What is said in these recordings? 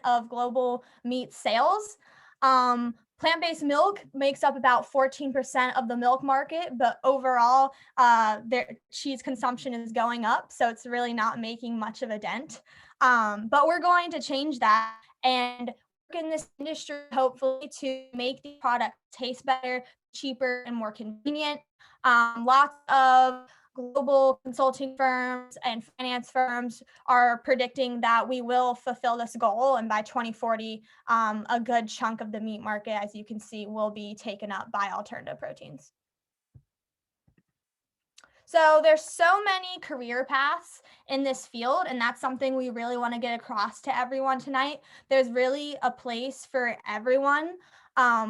of global meat sales. Plant-based milk makes up about 14% of the milk market, but overall, their cheese consumption is going up, so it's really not making much of a dent. But we're going to change that and work in this industry, hopefully, to make the product taste better, cheaper, and more convenient. Lots of global consulting firms and finance firms are predicting that we will fulfill this goal, and by 2040, a good chunk of the meat market, as you can see, will be taken up by alternative proteins. So there's so many career paths in this field, and that's something we really want to get across to everyone tonight. There's really a place for everyone.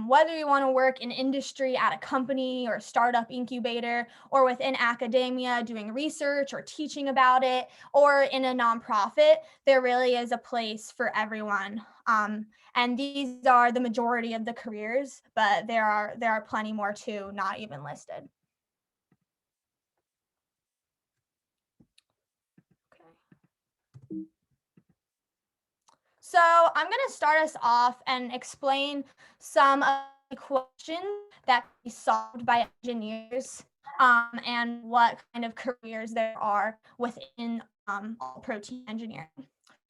Whether you want to work in industry at a company or a startup incubator, or within academia doing research or teaching about it, or in a nonprofit, there really is a place for everyone. And these are the majority of the careers, but there are plenty more too, not even listed. So I'm going to start us off and explain some of the questions that can be solved by engineers, and what kind of careers there are within all protein engineering.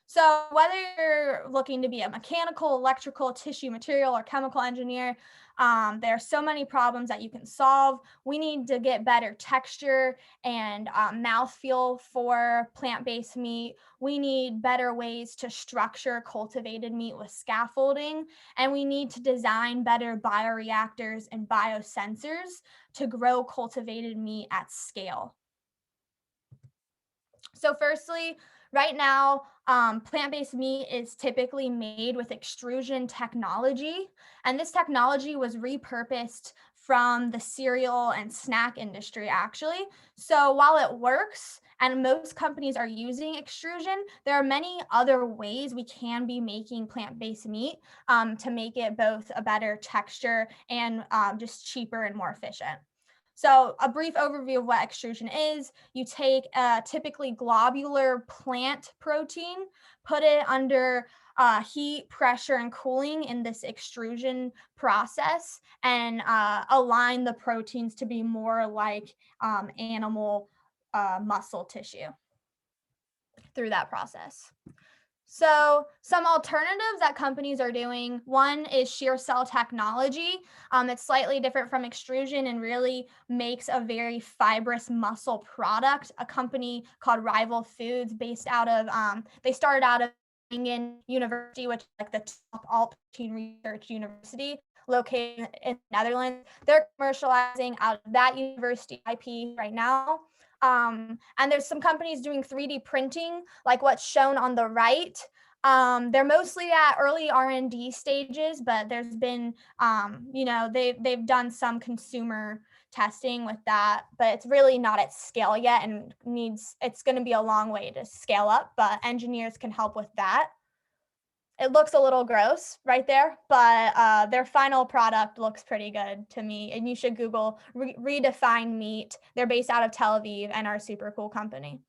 So whether you're looking to be a mechanical, electrical, tissue, material, or chemical engineer, there are so many problems that you can solve. We need to get better texture and mouthfeel for plant-based meat. We need better ways to structure cultivated meat with scaffolding, and we need to design better bioreactors and biosensors to grow cultivated meat at scale. So firstly, right now, plant-based meat is typically made with extrusion technology, and this technology was repurposed from the cereal and snack industry, actually. So while it works and most companies are using extrusion, there are many other ways we can be making plant-based meat to make it both a better texture and just cheaper and more efficient. So a brief overview of what extrusion is: you take a typically globular plant protein, put it under heat, pressure, and cooling in this extrusion process, and align the proteins to be more like animal muscle tissue through that process. So some alternatives that companies are doing: one is shear cell technology. It's slightly different from extrusion and really makes a very fibrous muscle product. A company called Rival Foods, based out of, they started out of Groningen University, which is like the top all protein research university located in the Netherlands. They're commercializing out of that university IP right now. And there's some companies doing 3D printing, like what's shown on the right. They're mostly at early R&D stages, but there's been, they've done some consumer testing with that, but it's really not at scale yet, and it's going to be a long way to scale up, but engineers can help with that. It looks a little gross right there, but their final product looks pretty good to me. And you should Google Redefine Meat. They're based out of Tel Aviv and are a super cool company.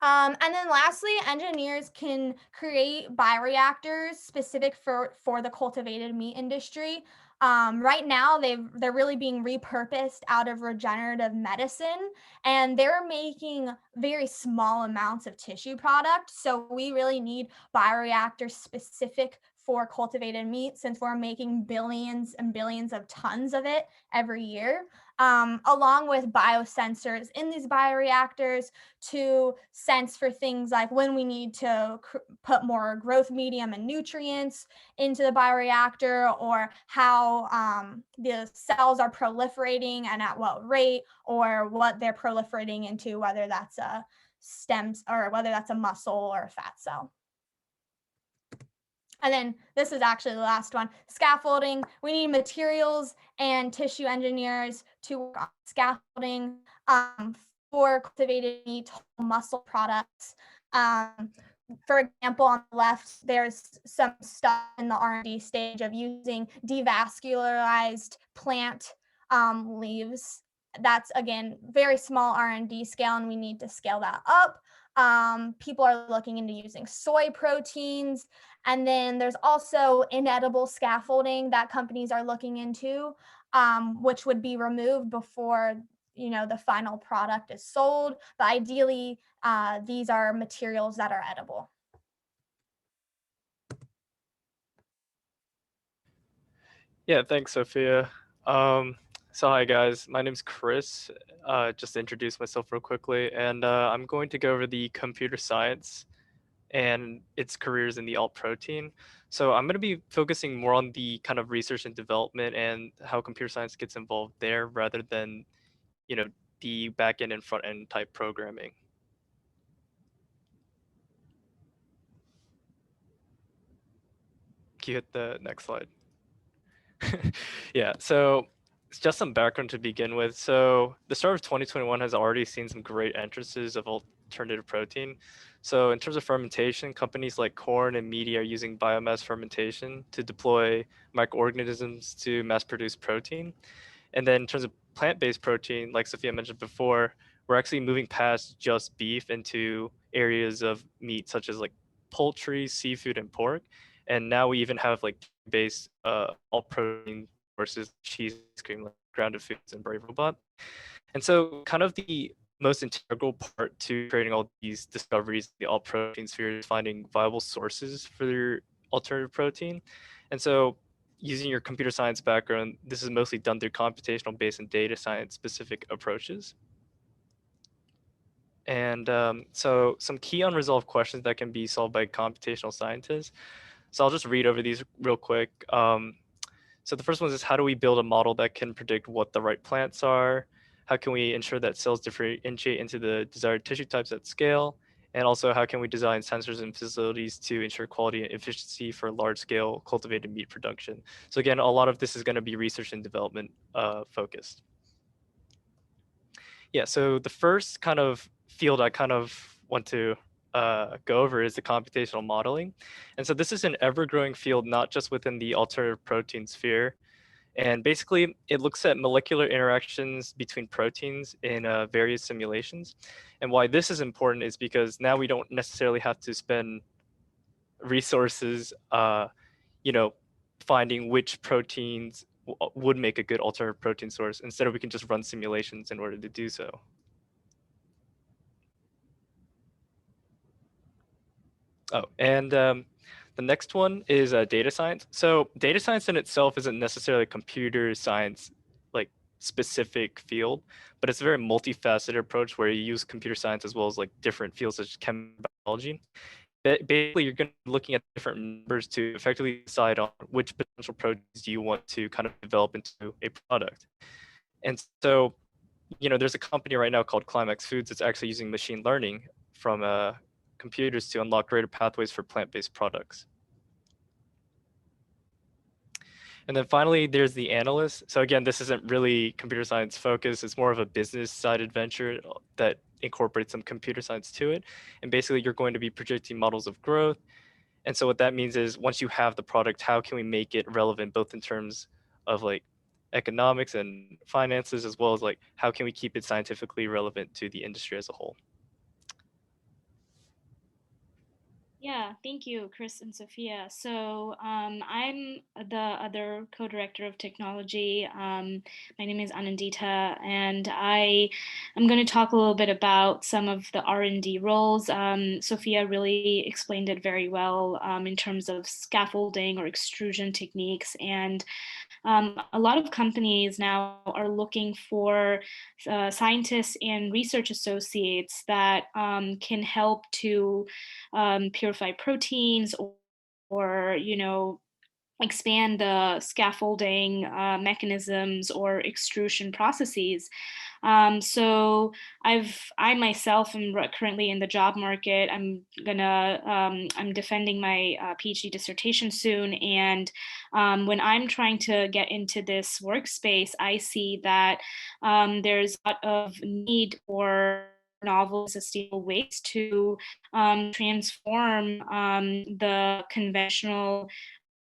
And then lastly, engineers can create bioreactors specific for the cultivated meat industry. Right now, they're really being repurposed out of regenerative medicine, and they're making very small amounts of tissue product. So we really need bioreactors specific for cultivated meat, since we're making billions and billions of tons of it every year, along with biosensors in these bioreactors to sense for things like when we need to put more growth medium and nutrients into the bioreactor, or how the cells are proliferating and at what rate, or what they're proliferating into, whether that's a stems or whether that's a muscle or a fat cell. And then this is actually the last one: scaffolding. We need materials and tissue engineers to work on scaffolding for cultivated meat muscle products. For example, on the left, there's some stuff in the R&D stage of using devascularized plant leaves. That's, again, very small R&D scale, and we need to scale that up. People are looking into using soy proteins. And then there's also inedible scaffolding that companies are looking into, which would be removed before the final product is sold. But ideally, these are materials that are edible. Yeah, thanks, Sophia. Um, so hi guys, my name's Chris. Just to introduce myself real quickly, and I'm going to go over the computer science and its careers in the alt protein. So I'm going to be focusing more on the kind of research and development and how computer science gets involved there, rather than you know the back end and front end type programming. Can you hit the next slide? Yeah, so it's just some background to begin with. So the start of 2021 has already seen some great entrances of alternative protein. So in terms of fermentation, companies like corn and media are using biomass fermentation to deploy microorganisms to mass produce protein. And then in terms of plant-based protein, like Sophia mentioned before, we're actually moving past just beef into areas of meat such as like poultry, seafood, and pork. And now we even have like based all protein sources, cheese, ice cream, like grounded foods, and Brave Robot. And so kind of the most integral part to creating all these discoveries, the all protein sphere, is finding viable sources for your alternative protein. And so using your computer science background, this is mostly done through computational based and data science specific approaches. And so some key unresolved questions that can be solved by computational scientists. So I'll just read over these real quick. So the first one is, how do we build a model that can predict what the right plants are? How can we ensure that cells differentiate into the desired tissue types at scale? And also, how can we design sensors and facilities to ensure quality and efficiency for large-scale cultivated meat production? So again, a lot of this is going to be research and development focused. Yeah, so the first kind of field I kind of want to go over is the computational modeling. And so this is an ever-growing field, not just within the alternative protein sphere. And basically, it looks at molecular interactions between proteins in various simulations. And why this is important is because now we don't necessarily have to spend resources, you know, finding which proteins would make a good alternative protein source. Instead, we can just run simulations in order to do so. Oh, and the next one is data science. So data science in itself isn't necessarily a computer science like specific field, but it's a very multifaceted approach where you use computer science as well as like different fields such as chemistry, biology. Basically, you're going to be looking at different numbers to effectively decide on which potential proteins do you want to kind of develop into a product. And so, there's a company right now called Climax Foods that's actually using machine learning from computers to unlock greater pathways for plant-based products. And then finally, there's the analyst. So again, this isn't really computer science focused. It's more of a business side adventure that incorporates some computer science to it. And basically, you're going to be projecting models of growth. And so what that means is once you have the product, how can we make it relevant, both in terms of like economics and finances, as well as like how can we keep it scientifically relevant to the industry as a whole? Yeah, thank you, Chris and Sophia. So I'm the other co-director of technology. My name is Anandita, and I am going to talk a little bit about some of the R&D roles. Sophia really explained it very well in terms of scaffolding or extrusion techniques, and a lot of companies now are looking for scientists and research associates that can help to purify proteins or expand the scaffolding mechanisms or extrusion processes. So I myself am currently in the job market. I'm defending my PhD dissertation soon, and when I'm trying to get into this workspace, I see that there's a lot of need for novel sustainable ways to transform the conventional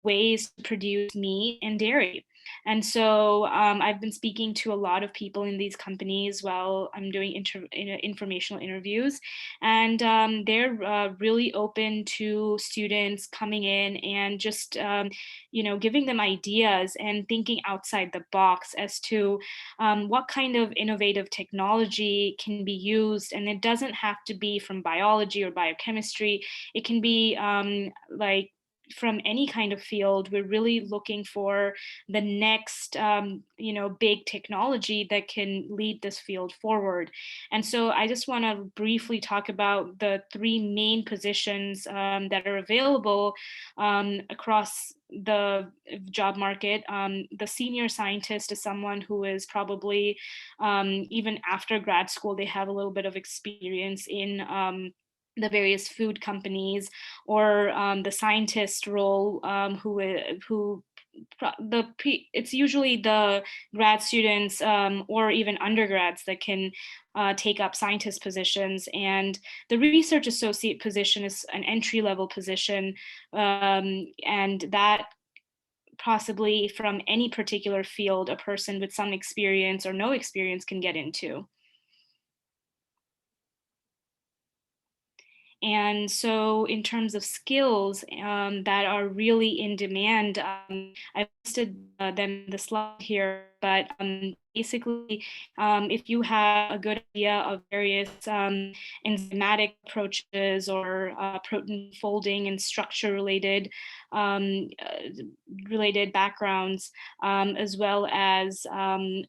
ways to produce meat and dairy. And so I've been speaking to a lot of people in these companies while I'm doing informational interviews, and they're really open to students coming in and just giving them ideas and thinking outside the box as to what kind of innovative technology can be used. And it doesn't have to be from biology or biochemistry. It can be like from any kind of field. We're really looking for the next big technology that can lead this field forward. And so I just want to briefly talk about the three main positions that are available across the job market. The senior scientist is someone who is probably, even after grad school, they have a little bit of experience in the various food companies, or the scientist role, it's usually the grad students or even undergrads that can take up scientist positions, and the research associate position is an entry level position, and that possibly from any particular field a person with some experience or no experience can get into. And so in terms of skills that are really in demand, I listed them in the slide here, but basically, if you have a good idea of various enzymatic approaches or protein folding and structure related backgrounds, as well as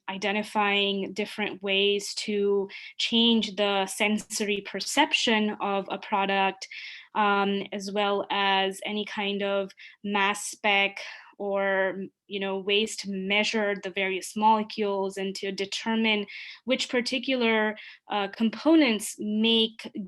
identifying different ways to change the sensory perception of a product, as well as any kind of mass spec or ways to measure the various molecules and to determine which particular components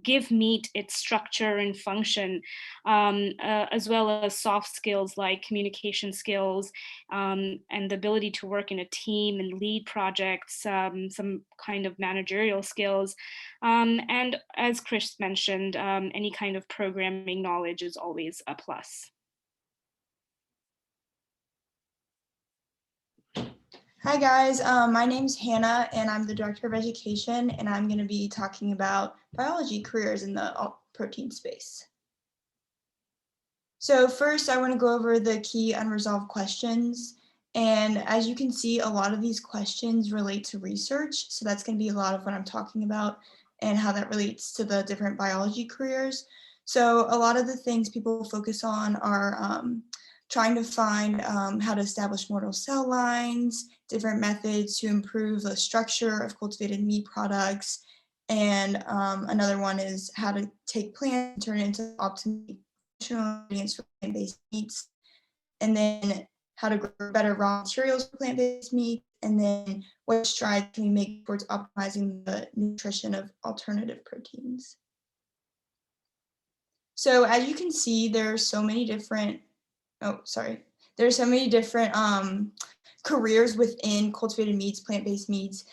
give meat its structure and function, as well as soft skills like communication skills, and the ability to work in a team and lead projects, some kind of managerial skills. And as Chris mentioned, any kind of programming knowledge is always a plus. Hi guys, my name's Hannah and I'm the Director of Education, and I'm going to be talking about biology careers in the protein space. So first I want to go over the key unresolved questions, and as you can see, a lot of these questions relate to research, so that's going to be a lot of what I'm talking about and how that relates to the different biology careers. So a lot of the things people focus on are trying to find how to establish mortal cell lines, different methods to improve the structure of cultivated meat products, and another one is how to take plants and turn it into optimal functional ingredients for plant-based meats, and then how to grow better raw materials for plant-based meat, and then what strides can we make towards optimizing the nutrition of alternative proteins. So as you can see, there are so many different there's so many different careers within cultivated meats, plant-based meats,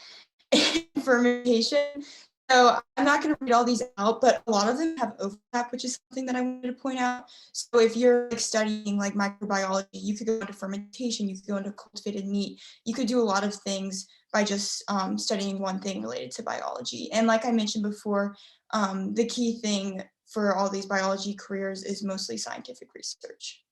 and fermentation. So I'm not going to read all these out, but a lot of them have overlap, which is something that I wanted to point out. So if you're studying like microbiology, you could go into fermentation, you could go into cultivated meat. You could do a lot of things by just studying one thing related to biology. And like I mentioned before, the key thing for all these biology careers is mostly scientific research.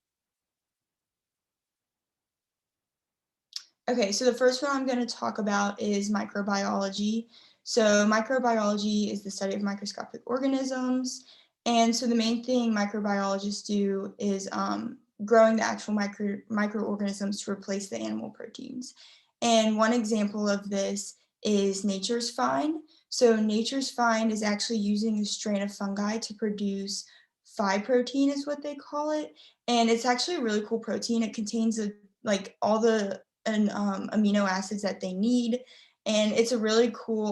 Okay, so the first one I'm going to talk about is microbiology. So microbiology is the study of microscopic organisms. And so the main thing microbiologists do is growing the actual microorganisms to replace the animal proteins. And one example of this is Nature's Find. So Nature's Find is actually using a strain of fungi to produce phi protein is what they call it. And it's actually a really cool protein. It contains all the amino acids that they need, and it's a really cool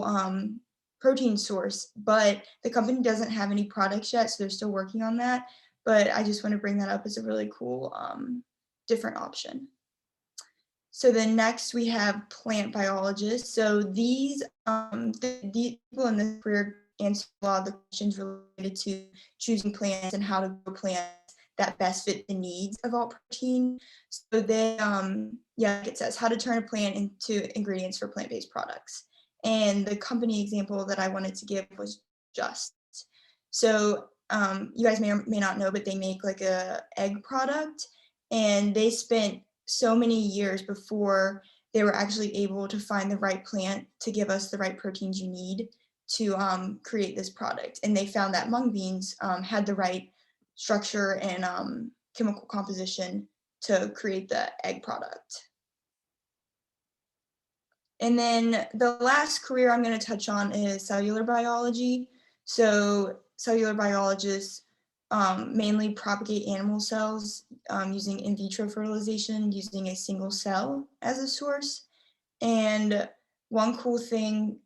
protein source, but the company doesn't have any products yet, so they're still working on that. But I just want to bring that up as a really cool different option. So then next we have plant biologists. So these people in this career answer a lot of the questions related to choosing plants and how to grow plants that best fit the needs of alt protein. So they, like it says, how to turn a plant into ingredients for plant-based products. And the company example that I wanted to give was Just. So you guys may or may not know, but they make like a egg product, and they spent so many years before they were actually able to find the right plant to give us the right proteins you need to create this product. And they found that mung beans had the right structure and chemical composition to create the egg product. And then the last career I'm going to touch on is cellular biology. So cellular biologists mainly propagate animal cells using in vitro fertilization, using a single cell as a source. And one cool thing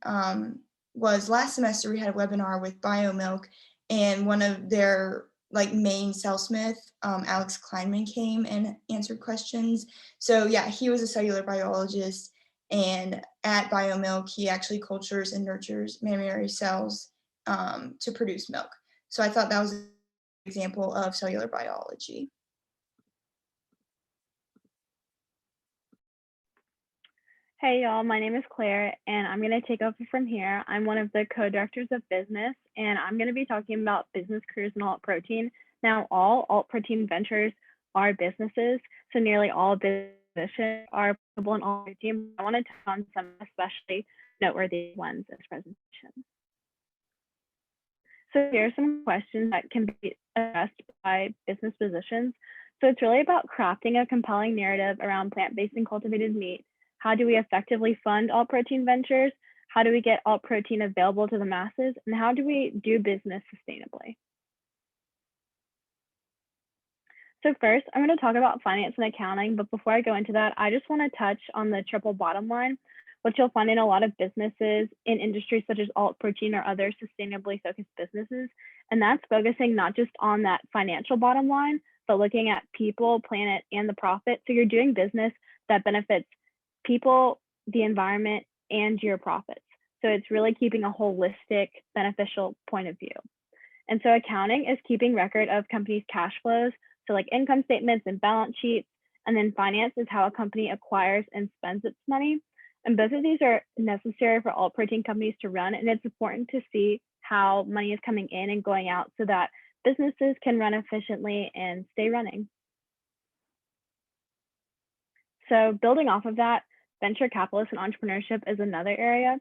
was last semester we had a webinar with BioMilk, and one of their like main salesmith, Alex Kleinman, came and answered questions. So yeah, he was a cellular biologist, and at BioMilk, he actually cultures and nurtures mammary cells to produce milk. So I thought that was an example of cellular biology. Hey y'all, my name is Claire and I'm going to take over from here. I'm one of the co-directors of business and I'm going to be talking about business careers in alt protein. Now, all alt protein ventures are businesses, so nearly all businesses are applicable in alt protein. I want to touch on some especially noteworthy ones in this presentation. So here are some questions that can be addressed by business positions. So it's really about crafting a compelling narrative around plant-based and cultivated meat. How do we effectively fund alt protein ventures? How do we get alt protein available to the masses? And how do we do business sustainably? So first, I'm going to talk about finance and accounting, but before I go into that, I just want to touch on the triple bottom line, which you'll find in a lot of businesses in industries such as alt protein or other sustainably focused businesses. And that's focusing not just on that financial bottom line, but looking at people, planet, and the profit. So you're doing business that benefits people, the environment, and your profits. So it's really keeping a holistic, beneficial point of view. And so accounting is keeping record of companies' cash flows, so like income statements and balance sheets. And then finance is how a company acquires and spends its money. And both of these are necessary for alt protein companies to run. And it's important to see how money is coming in and going out so that businesses can run efficiently and stay running. So building off of that, venture capitalists and entrepreneurship is another area.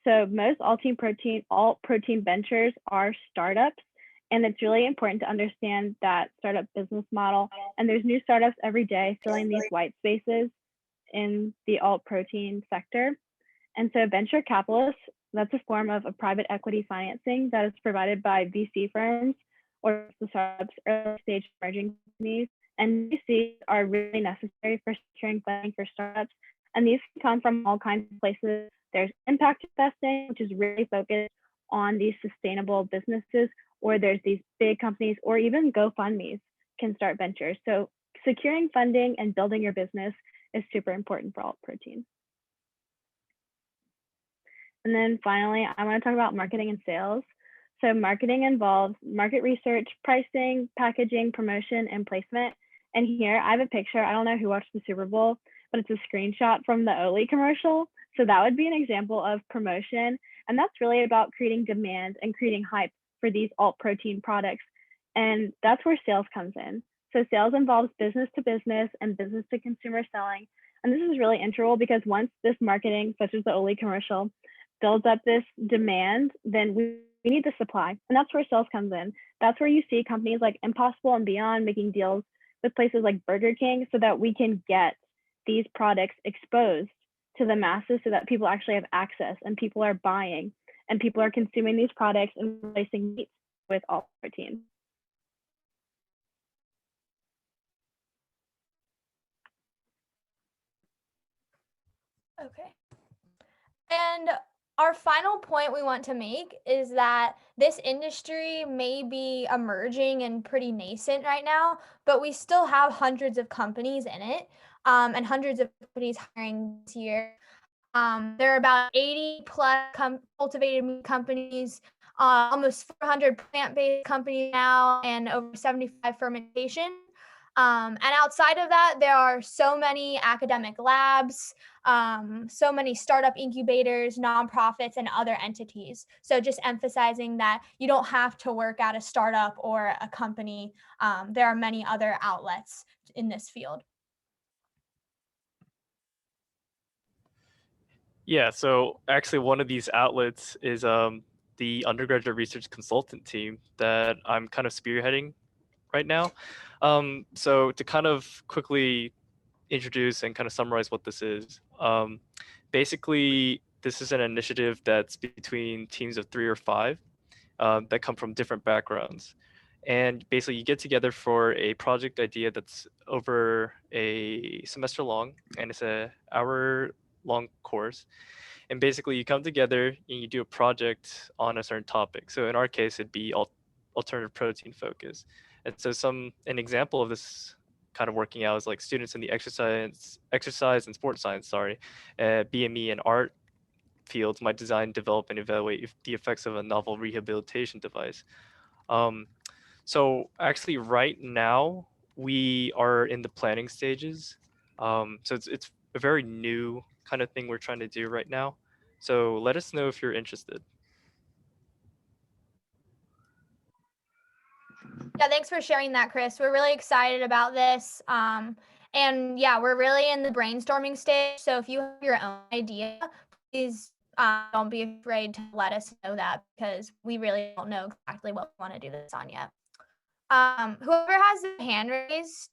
So most alt protein ventures are startups, and it's really important to understand that startup business model. And there's new startups every day filling these white spaces in the alt protein sector. And so venture capitalists, that's a form of a private equity financing that is provided by VC firms or the startups, early stage emerging companies. And VCs are really necessary for securing funding for startups. And these can come from all kinds of places. There's impact investing, which is really focused on these sustainable businesses, or there's these big companies, or even GoFundMe's can start ventures. So securing funding and building your business is super important for alt protein. And then finally, I want to talk about marketing and sales. So marketing involves market research, pricing, packaging, promotion, and placement. And here I have a picture. I don't know who watched the Super Bowl, but it's a screenshot from the Oatly commercial. So that would be an example of promotion. And that's really about creating demand and creating hype for these alt protein products. And that's where sales comes in. So sales involves business to business and business to consumer selling. And this is really integral because once this marketing, such as the Oatly commercial, builds up this demand, then we need the supply. And that's where sales comes in. That's where you see companies like Impossible and Beyond making deals with places like Burger King so that we can get these products exposed to the masses so that people actually have access and people are buying and people are consuming these products and replacing meat with alt protein. Okay. And our final point we want to make is that this industry may be emerging and pretty nascent right now, but we still have hundreds of companies in it and hundreds of companies hiring this year. There are about 80 plus cultivated meat companies almost 400 plant-based companies now, and over 75 fermentation. And outside of that, there are so many academic labs, so many startup incubators, nonprofits, and other entities. So just emphasizing that you don't have to work at a startup or a company. There are many other outlets in this field. Yeah, so actually one of these outlets is the undergraduate research consultant team that I'm kind of spearheading right now. So to kind of quickly introduce and kind of summarize what this is, basically this is an initiative that's between teams of 3 or 5 that come from different backgrounds. And basically you get together for a project idea that's over a semester long, and it's a hour long course. And basically you come together and you do a project on a certain topic. So in our case, it'd be alternative protein focus. And so an example of this kind of working out is like students in the exercise and sports science, BME and art fields might design, develop, and evaluate the effects of a novel rehabilitation device. So actually right now we are in the planning stages. So it's a very new kind of thing we're trying to do right now. So let us know if you're interested. Yeah, thanks for sharing that, Chris. We're really excited about this. And yeah, we're really in the brainstorming stage. So if you have your own idea, please don't be afraid to let us know that, because we really don't know exactly what we want to do this on yet. Whoever has a hand raised,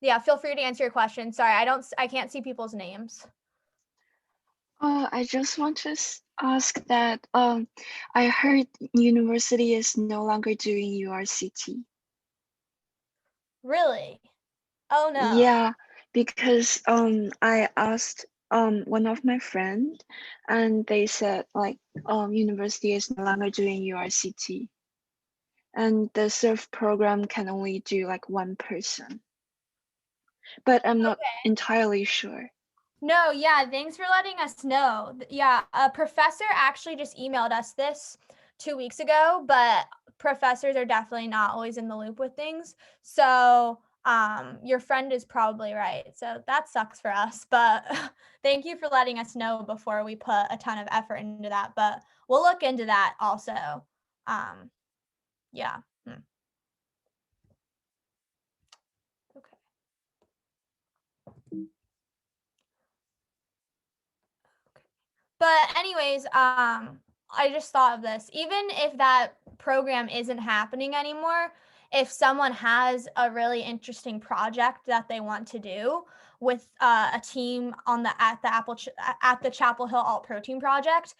yeah, feel free to answer your question. Sorry, I can't see people's names. I just want to ask that I heard university is no longer doing URCT. Really? Oh no. Yeah, because I asked one of my friends, and they said like university is no longer doing URCT, and the SURF program can only do like one person. But I'm not entirely sure. No, yeah, thanks for letting us know. Yeah, a professor actually just emailed us this 2 weeks ago, but professors are definitely not always in the loop with things. So, your friend is probably right. So that sucks for us, but thank you for letting us know before we put a ton of effort into that. But we'll look into that also. Yeah. Okay. But anyways, I just thought of this. Even if that program isn't happening anymore, if someone has a really interesting project that they want to do with a team at the Chapel Hill Alt Protein Project,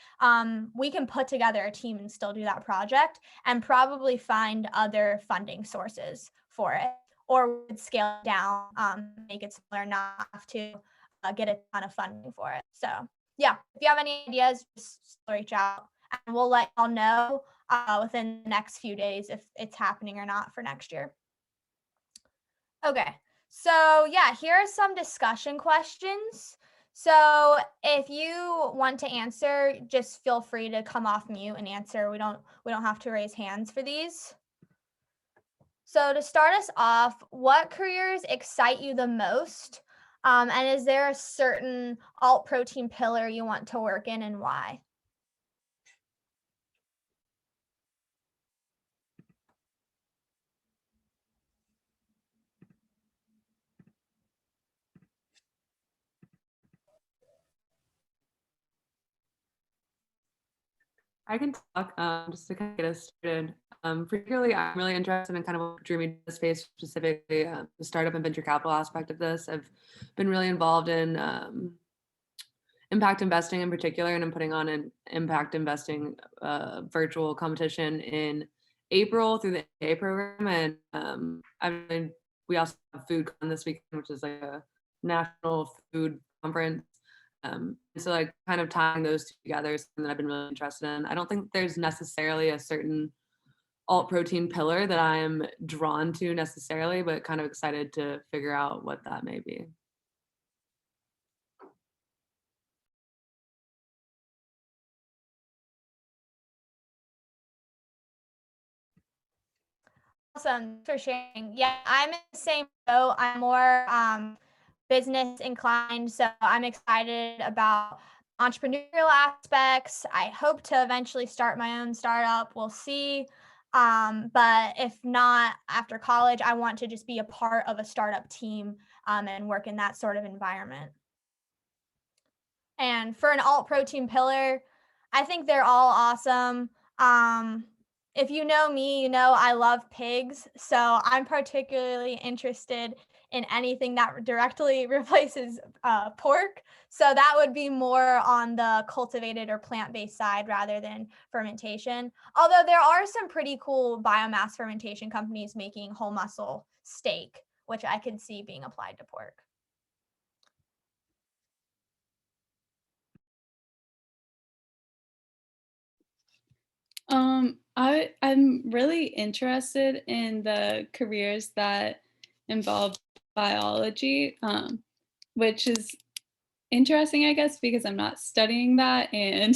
we can put together a team and still do that project, and probably find other funding sources for it, or would scale it down, make it smaller, not have to get a ton of funding for it. So yeah, if you have any ideas, just reach out, and we'll let y'all know within the next few days if it's happening or not for next year. Okay, so yeah, here are some discussion questions. So if you want to answer, just feel free to come off mute and answer. We don't have to raise hands for these. So to start us off, what careers excite you the most? And is there a certain alt protein pillar you want to work in, and why? I can talk just to kind of get us started. Particularly, I'm really interested in kind of what drew me to the space, specifically the startup and venture capital aspect of this. I've been really involved in impact investing in particular, and I'm putting on an impact investing virtual competition in April through the A program. And we also have FoodCon this weekend, which is like a national food conference. So like kind of tying those two together is something that I've been really interested in. I don't think there's necessarily a certain alt protein pillar that I'm drawn to necessarily, but kind of excited to figure out what that may be. Awesome for sharing. Yeah, I'm in the same boat. I'm more business inclined, so I'm excited about entrepreneurial aspects. I hope to eventually start my own startup. We'll see. But if not, after college, I want to just be a part of a startup team and work in that sort of environment. And for an alt protein pillar, I think they're all awesome. If you know me, you know I love pigs. So I'm particularly interested in anything that directly replaces pork. So that would be more on the cultivated or plant-based side rather than fermentation. Although there are some pretty cool biomass fermentation companies making whole muscle steak, which I could see being applied to pork. I'm really interested in the careers that involve biology, which is interesting, I guess, because I'm not studying that, and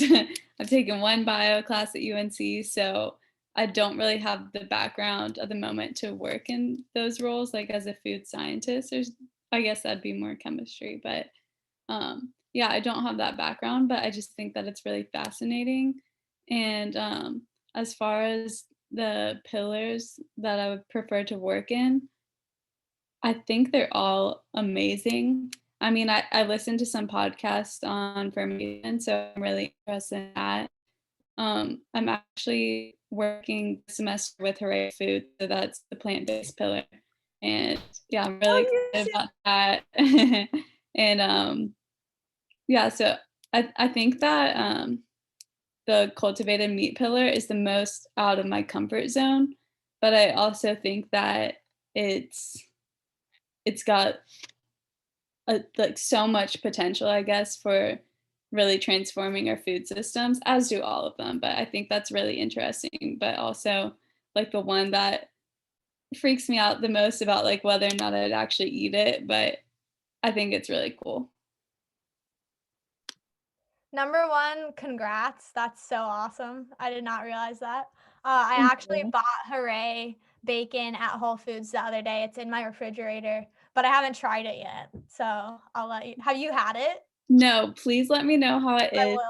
I've taken one bio class at UNC, so I don't really have the background at the moment to work in those roles, like as a food scientist. I guess that'd be more chemistry, but yeah, I don't have that background, but I just think that it's really fascinating. And as far as the pillars that I would prefer to work in, I think they're all amazing. I mean, I listened to some podcasts on fermentation, so I'm really interested in that. I'm actually working this semester with Hooray Food, so that's the plant-based pillar. And yeah, I'm really excited about that. And yeah, so I think that the cultivated meat pillar is the most out of my comfort zone, but I also think that it's got like so much potential, I guess, for really transforming our food systems, as do all of them. But I think that's really interesting. But also, like the one that freaks me out the most about like whether or not I'd actually eat it, but I think it's really cool. Number one, congrats. That's so awesome. I did not realize that. I Thank actually you. bought Hooray bacon at Whole Foods the other day. It's in my refrigerator, but I haven't tried it yet. So I'll let you. Have you had it? No, please let me know how it I is. will.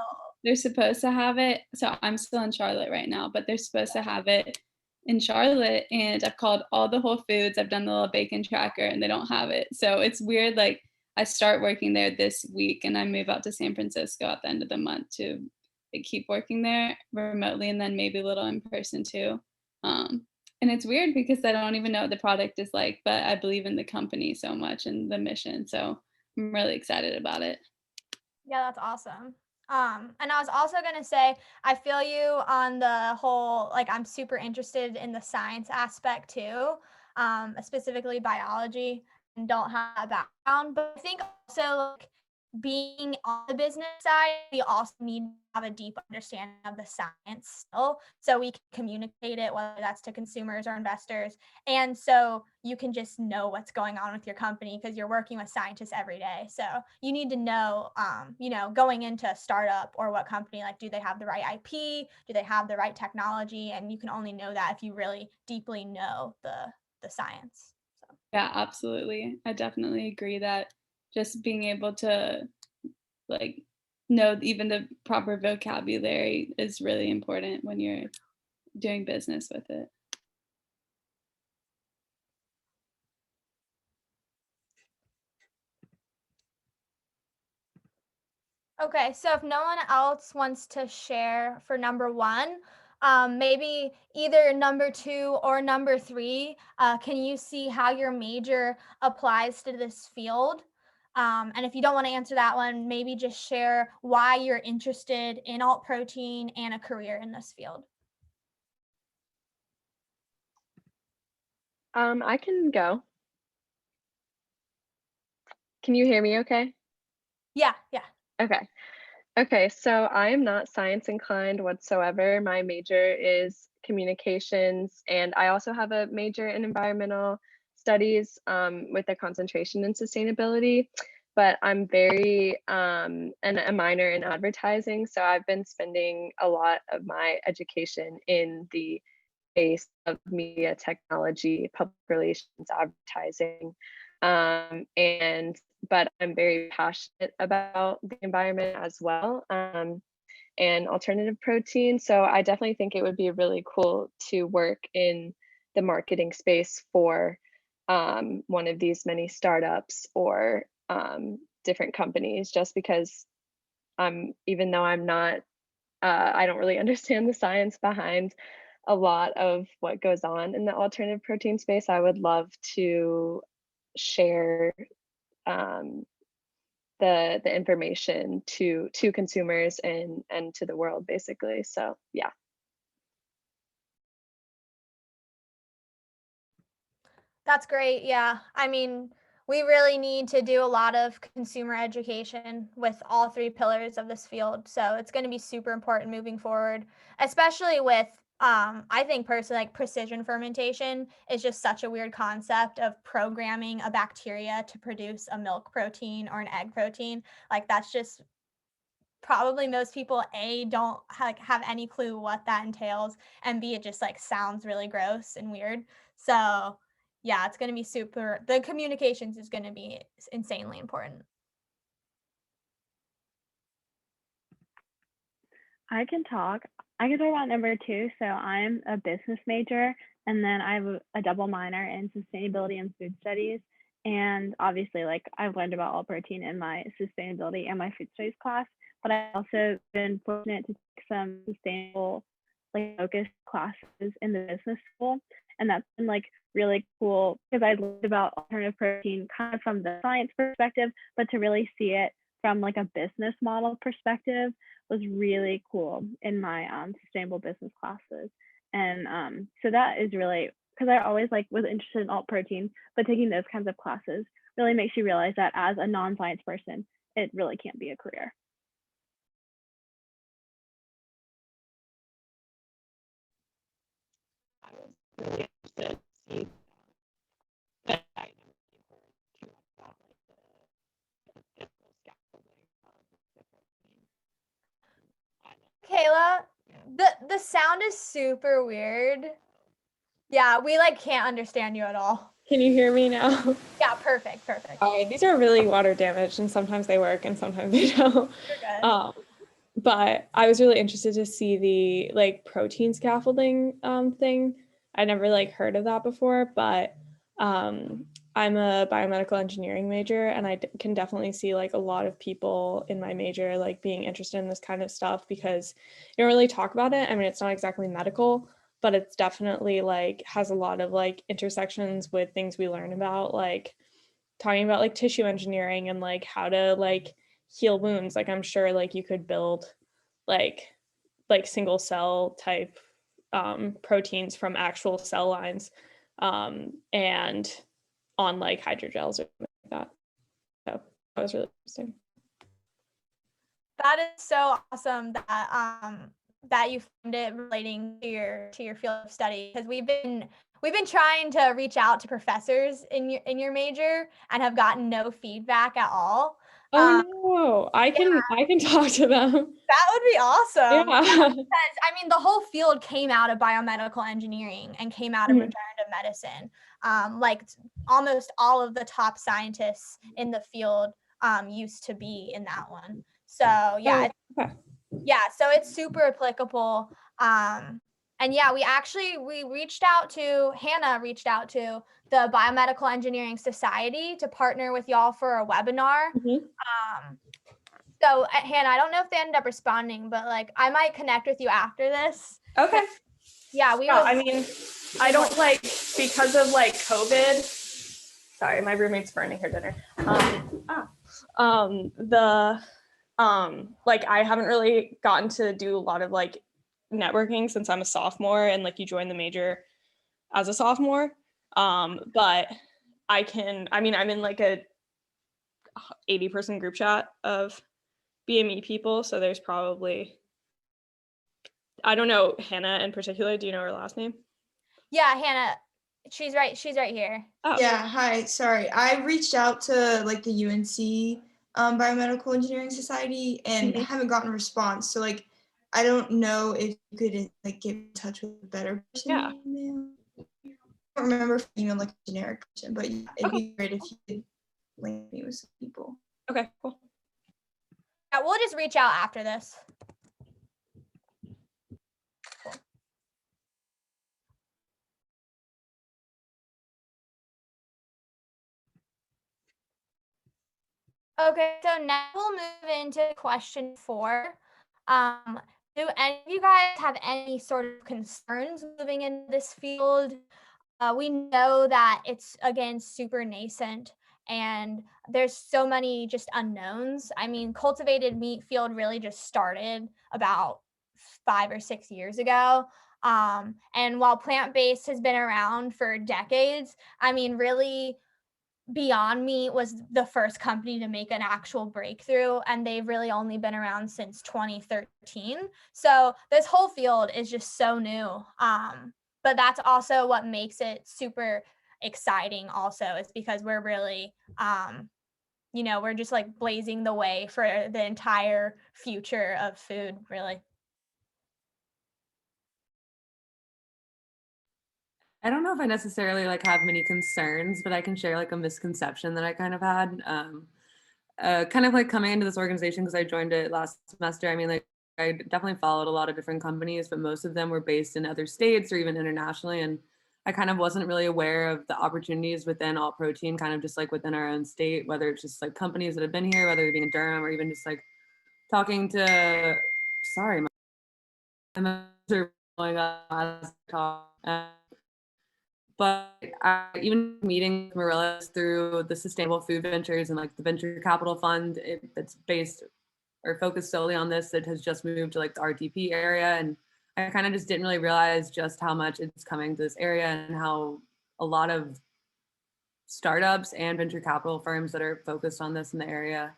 They're supposed to have it. So I'm still in Charlotte right now, but they're supposed to have it in Charlotte. And I've called all the Whole Foods. I've done the little bacon tracker and they don't have it. So it's weird. Like I start working there this week and I move out to San Francisco at the end of the month to like, keep working there remotely and then maybe a little in person too. And it's weird because I don't even know what the product is like, but I believe in the company so much and the mission. So I'm really excited about it. Yeah, that's awesome. And I was also gonna say, I feel you on the whole, like I'm super interested in the science aspect too, specifically biology, and don't have that background. But I think also like being on the business side, we also need to have a deep understanding of the science still, so we can communicate it, whether that's to consumers or investors. And so you can just know what's going on with your company because you're working with scientists every day. So you need to know, going into a startup or what company, like, do they have the right IP? Do they have the right technology? And you can only know that if you really deeply know the science. So. Yeah, absolutely. I definitely agree that just being able to like know even the proper vocabulary is really important when you're doing business with it. Okay, so if no one else wants to share for number one, maybe either number two or number three, can you see how your major applies to this field? And if you don't want to answer that one, maybe just share why you're interested in alt protein and a career in this field. I can go. Can you hear me okay? Yeah. Okay. Okay, so I am not science inclined whatsoever. My major is communications, and I also have a major in environmental studies with a concentration in sustainability. But I'm very and a minor in advertising, so I've been spending a lot of my education in the space of media technology, public relations, advertising. But I'm very passionate about the environment as well, and alternative protein. So I definitely think it would be really cool to work in the marketing space for one of these many startups or different companies, just because even though I'm not, I don't really understand the science behind a lot of what goes on in the alternative protein space, I would love to share the information to consumers and to the world, basically. So yeah. That's great. Yeah. I mean, we really need to do a lot of consumer education with all three pillars of this field. So it's going to be super important moving forward, especially with, I think personally, like precision fermentation is just such a weird concept of programming a bacteria to produce a milk protein or an egg protein. Like that's just probably most people don't have any clue what that entails, and B, it just like sounds really gross and weird. So yeah, it's going to be the communications is going to be insanely important. I can talk about number 2. So I'm a business major, and then I have a double minor in sustainability and food studies. And obviously, like I've learned about all protein in my sustainability and my food studies class, but I've also been fortunate to take some sustainable, like focused classes in the business school. And that's been like really cool because I learned about alternative protein kind of from the science perspective, but to really see it from like a business model perspective was really cool in my sustainable business classes. And so that is really, because I always like was interested in alt protein, but taking those kinds of classes really makes you realize that as a non-science person, it really can't be a career. I was really interested to see that I never heard too much about like the physical scaffolding of the protein. Kayla, the sound is super weird. Yeah, we like can't understand you at all. Can you hear me now? Yeah, perfect. All right, these are really water damaged, and sometimes they work and sometimes they don't. You're good. But I was really interested to see the like protein scaffolding thing. I never like heard of that before, but I'm a biomedical engineering major, and I can definitely see like a lot of people in my major like being interested in this kind of stuff because you don't really talk about it. I mean, it's not exactly medical, but it's definitely like has a lot of like intersections with things we learn about, like talking about like tissue engineering and like how to like heal wounds. Like I'm sure like you could build like single cell type proteins from actual cell lines and on like hydrogels or something like that. So that was really interesting. That is so awesome that you found it relating to your field of study, because we've been trying to reach out to professors in your major and have gotten no feedback at all. Oh no, I can talk to them. That would be awesome. Yeah. Because I mean, the whole field came out of biomedical engineering and came out of regenerative medicine. Like almost all of the top scientists in the field used to be in that one. So yeah, so it's super applicable. And yeah, Hannah reached out to the Biomedical Engineering Society to partner with y'all for a webinar. So Hannah, I don't know if they ended up responding, but like I might connect with you after this. Okay. Yeah, I mean, I don't like, because of like COVID. Sorry, my roommate's burning her dinner. Like I haven't really gotten to do a lot of like networking since I'm a sophomore, and like you join the major as a sophomore. But I'm in like a 80-person group chat of BME people, so there's probably, I don't know Hannah in particular. Do you know her last name? Yeah, Hannah, she's right here. Oh. Yeah, hi, sorry. I reached out to like the UNC Biomedical Engineering Society and haven't gotten a response. So like I don't know if you could like get in touch with a better person. Yeah. I don't remember if you like a generic person, but yeah, it'd be great if you could link me with some people. Okay, cool. Yeah, we'll just reach out after this. Okay, so now we'll move into question 4. Do any of you guys have any sort of concerns moving into this field? We know that it's, again, super nascent and there's so many just unknowns. I mean, cultivated meat field really just started about 5 or 6 years ago. And while plant-based has been around for decades, I mean, really, Beyond Meat was the first company to make an actual breakthrough, and they've really only been around since 2013. So this whole field is just so new. But that's also what makes it super exciting also, is because we're really, we're just like blazing the way for the entire future of food, really. I don't know if I necessarily like have many concerns, but I can share like a misconception that I kind of had. Kind of like coming into this organization because I joined it last semester. I mean, like I definitely followed a lot of different companies, but most of them were based in other states or even internationally. And I kind of wasn't really aware of the opportunities within Alt Protein, kind of just like within our own state, whether it's just like companies that have been here, whether they're being in Durham, or even just like talking to, sorry, my are going on as I talk. But even meeting Morella's through the Sustainable Food Ventures and like the Venture Capital Fund that's based or focused solely on this, that has just moved to like the RTP area. And I kind of just didn't really realize just how much it's coming to this area and how a lot of startups and venture capital firms that are focused on this in the area,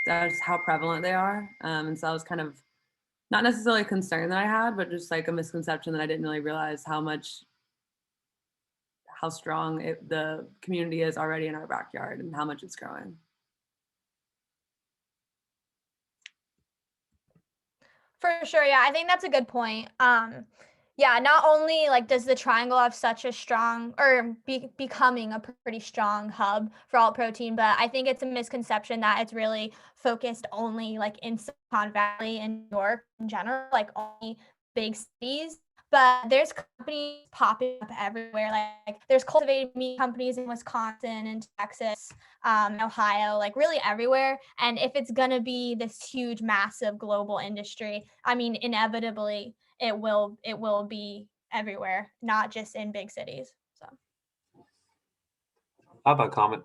that's how prevalent they are. And so I was kind of not necessarily a concern that I had, but just like a misconception that I didn't really realize how strong the community is already in our backyard and how much it's growing. For sure, yeah, I think that's a good point. Yeah, not only like does the Triangle have such a strong or becoming a pretty strong hub for alt protein, but I think it's a misconception that it's really focused only like in Silicon Valley and New York in general, like only big cities. But there's companies popping up everywhere. Like there's cultivated meat companies in Wisconsin and Texas, Ohio, like really everywhere. And if it's gonna be this huge, massive global industry, I mean, inevitably it will be everywhere, not just in big cities. So I have a comment.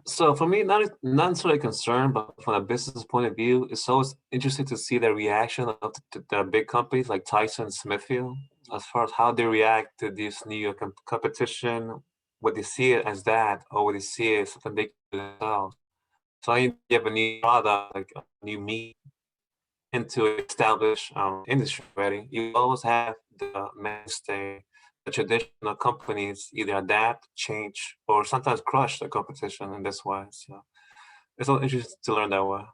So for me, not necessarily concerned, but from a business point of view, it's always interesting to see the reaction of the big companies like Tyson, Smithfield, as far as how they react to this new competition, what they see it as that, or what they see it as something they can do themselves. So you have a new product, like a new meat, into established industry already. You always have the mainstay, the traditional companies either adapt, change, or sometimes crush the competition in this way. So it's all interesting to learn that way.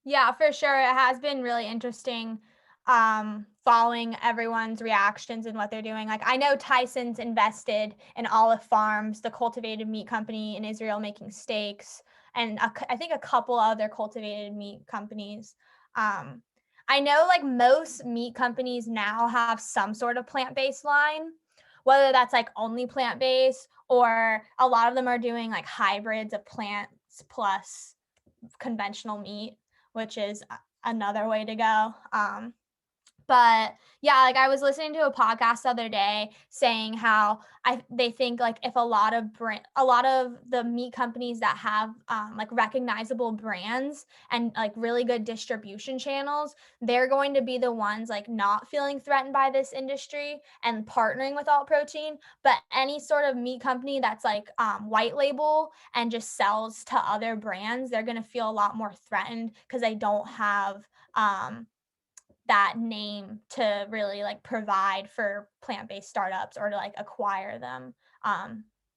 yeah, for sure. It has been really interesting following everyone's reactions and what they're doing. Like I know Tyson's invested in Olive Farms, the cultivated meat company in Israel making steaks, and I think a couple other cultivated meat companies. I know like most meat companies now have some sort of plant-based line, whether that's like only plant-based or a lot of them are doing like hybrids of plants plus conventional meat, which is another way to go. But yeah, like I was listening to a podcast the other day saying how they think like if a lot of the meat companies that have like recognizable brands and like really good distribution channels, they're going to be the ones like not feeling threatened by this industry and partnering with alt protein. But any sort of meat company that's like white label and just sells to other brands, they're going to feel a lot more threatened because they don't have that name to really like provide for plant-based startups or to like acquire them.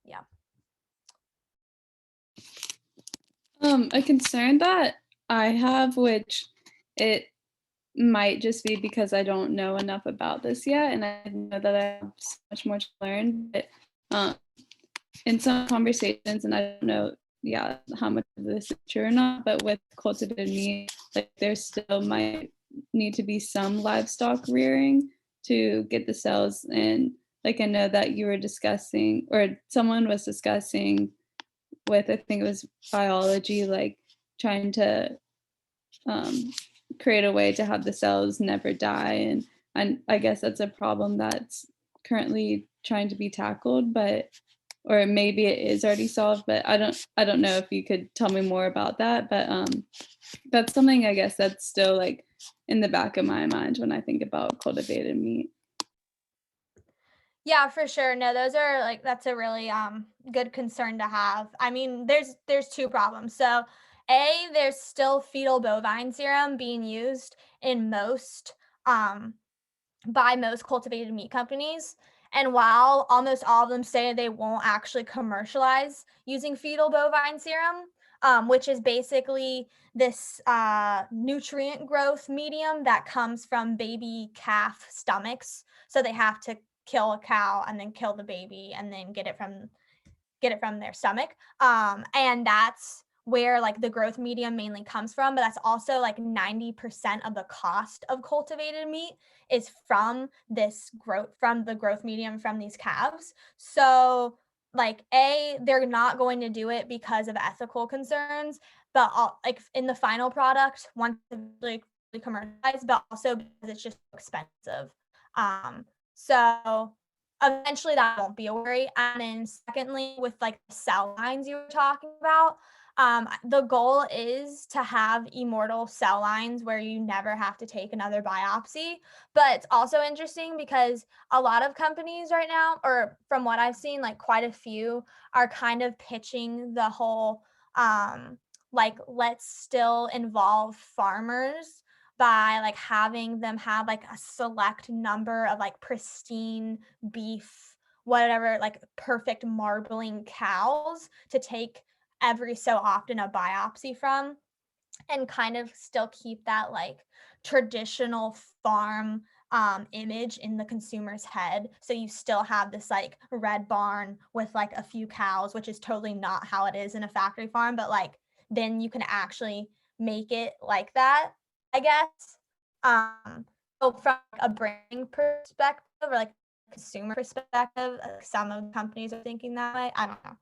Yeah. A concern that I have, which it might just be because I don't know enough about this yet, and I know that I have so much more to learn. But in some conversations, and I don't know, how much of this is true or not, but with cultivated meat, like there still might need to be some livestock rearing to get the cells. And like I know that you were discussing, or someone was discussing with, I think it was biology, like trying to create a way to have the cells never die. And I guess that's a problem that's currently trying to be tackled, but or maybe it is already solved, but I don't know if you could tell me more about that. But that's something I guess that's still like in the back of my mind when I think about cultivated meat. Yeah, for sure. No, those are like that's a really good concern to have. I mean, there's two problems. So, there's still fetal bovine serum being used in most by most cultivated meat companies. And while almost all of them say they won't actually commercialize using fetal bovine serum, which is basically this nutrient growth medium that comes from baby calf stomachs. So they have to kill a cow and then kill the baby and then get it from their stomach. And that's where like the growth medium mainly comes from, but that's also like 90% of the cost of cultivated meat is from the growth medium from these calves. So like they're not going to do it because of ethical concerns, but like in the final product, once it's really commercialized, but also because it's just expensive. So eventually that won't be a worry. And then secondly, with like the cell lines you were talking about, the goal is to have immortal cell lines where you never have to take another biopsy. But it's also interesting because a lot of companies right now, or from what I've seen, like quite a few are kind of pitching the whole like let's still involve farmers by like having them have like a select number of like pristine beef, whatever, like perfect marbling cows to take every so often a biopsy from, and kind of still keep that like traditional farm image in the consumer's head. So you still have this like red barn with like a few cows, which is totally not how it is in a factory farm, but like then you can actually make it like that, I guess. So from like, a branding perspective or like consumer perspective, some of the companies are thinking that way. I don't know.